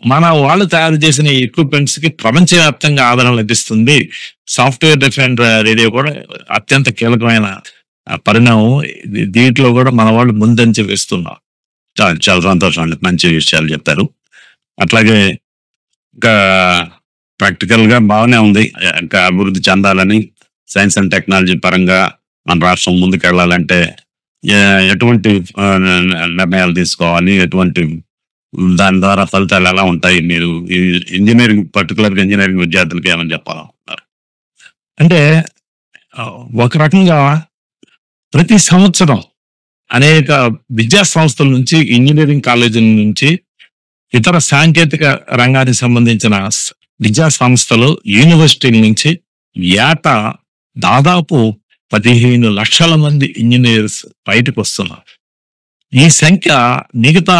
మన వాళ్ళు తయారు చేసిన ఎక్విప్మెంట్స్ కి ప్రపంచవ్యాప్తంగా ఆదరణ లభిస్తుంది. సాఫ్ట్‌వేర్ డిఫైన్డ్ రేడియో కూడా అత్యంత కీలకమైన పరిణామం. దీంట్లో కూడా మన వాళ్ళు ముందంజ వేస్తున్నారు. చాలా చాలా సంతోషం అండి. మంచి విషయాలు చెప్పారు. అట్లాగే ఇంకా ప్రాక్టికల్ గా బాగానే ఉంది. ఇంకా అభివృద్ధి చెందాలని సైన్స్ అండ్ టెక్నాలజీ పరంగా మన రాష్ట్రం ముందుకెళ్ళాలంటే ఎటువంటి నిర్ణయాలు తీసుకోవాలి, ఎటువంటి దాని ద్వారా ఫలితాలు ఎలా ఉంటాయి, మీరు ఈ ఇంజనీరింగ్ పర్టికులర్గా ఇంజనీరింగ్ విద్యార్థులకి ఏమని చెప్పాలనుకుంటున్నారు? అంటే ఒక రకంగా ప్రతి సంవత్సరం అనేక విద్యా సంస్థల నుంచి, ఇంజనీరింగ్ కాలేజీల నుంచి, ఇతర సాంకేతిక రంగానికి సంబంధించిన విద్యా సంస్థలు, యూనివర్సిటీల నుంచి ఏటా దాదాపు 15 లక్షల మంది ఇంజనీర్స్ బయటకు వస్తున్నారు. ఈ సంఖ్య మిగతా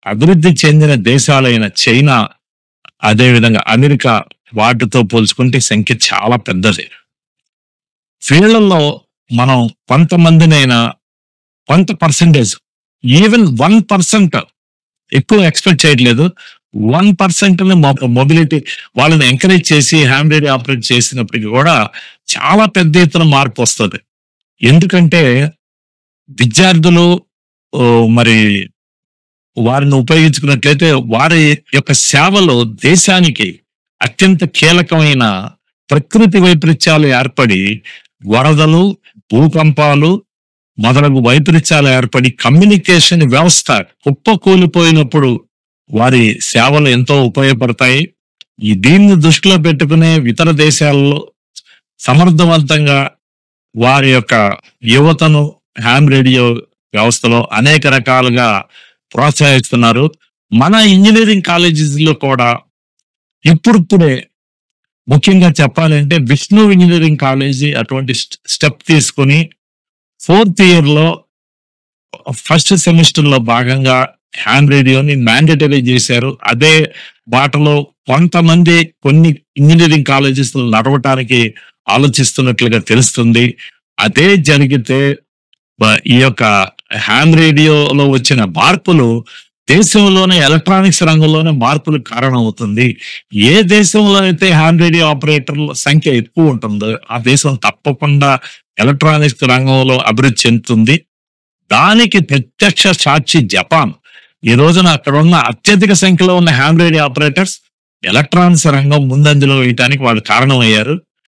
అభివృద్ధి చెందిన దేశాలైన చైనా, అదేవిధంగా అమెరికా వాటితో పోల్చుకుంటే సంఖ్య చాలా పెద్దది. ఫీల్డ్లో మనం కొంతమందినైనా కొంత పర్సెంటేజ్, ఈవెన్ 1% ఎక్కువ ఎక్స్పెక్ట్ చేయట్లేదు. 1% మొబిలిటీ వాళ్ళని ఎంకరేజ్ చేసి హ్యామ్ రేడియో ఆపరేట్ చేసినప్పటికీ కూడా చాలా పెద్ద ఎత్తున మార్పు వస్తుంది. ఎందుకంటే విద్యార్థులు మరి వారిని ఉపయోగించుకున్నట్లయితే వారి యొక్క సేవలు దేశానికి అత్యంత కీలకమైన ప్రకృతి వైపరీత్యాలు ఏర్పడి, వరదలు, భూకంపాలు మొదలగు వైపరీత్యాలు ఏర్పడి కమ్యూనికేషన్ వ్యవస్థ కుప్పకూలిపోయినప్పుడు వారి సేవలు ఎంతో ఉపయోగపడతాయి. దీన్ని దృష్టిలో పెట్టుకునే ఇతర దేశాల్లో సమర్థవంతంగా వారి యొక్క యువతను హ్యామ్ రేడియో వ్యవస్థలో అనేక రకాలుగా ప్రోత్సహిస్తున్నారు. మన ఇంజనీరింగ్ కాలేజెస్లో కూడా ఇప్పుడిప్పుడే, ముఖ్యంగా చెప్పాలంటే విష్ణు ఇంజనీరింగ్ కాలేజీ అటువంటి స్టెప్ తీసుకుని 4th ఇయర్లో ఫస్ట్ సెమిస్టర్లో భాగంగా హ్యామ్ రేడియోని మ్యాండేటరీ చేశారు. అదే బాటలో కొంతమంది కొన్ని ఇంజనీరింగ్ కాలేజెస్ నడవటానికి ఆలోచిస్తున్నట్లుగా తెలుస్తుంది. అదే జరిగితే ఈ యొక్క హ్యామ్ రేడియోలో వచ్చిన మార్పులు దేశంలోనే ఎలక్ట్రానిక్స్ రంగంలోనే మార్పులు కారణం అవుతుంది. ఏ దేశంలో అయితే హ్యామ్ రేడియో ఆపరేటర్ల సంఖ్య ఎక్కువ ఉంటుందో ఆ దేశం తప్పకుండా ఎలక్ట్రానిక్స్ రంగంలో అభివృద్ధి చెందుతుంది. దానికి ప్రత్యక్ష సాక్షి జపాన్. ఈ రోజున అక్కడ ఉన్న అత్యధిక సంఖ్యలో ఉన్న హ్యామ్ రేడియో ఆపరేటర్స్ ఎలక్ట్రానిక్స్ రంగం ముందంజలో వేయటానికి వాళ్ళు కారణమయ్యారు.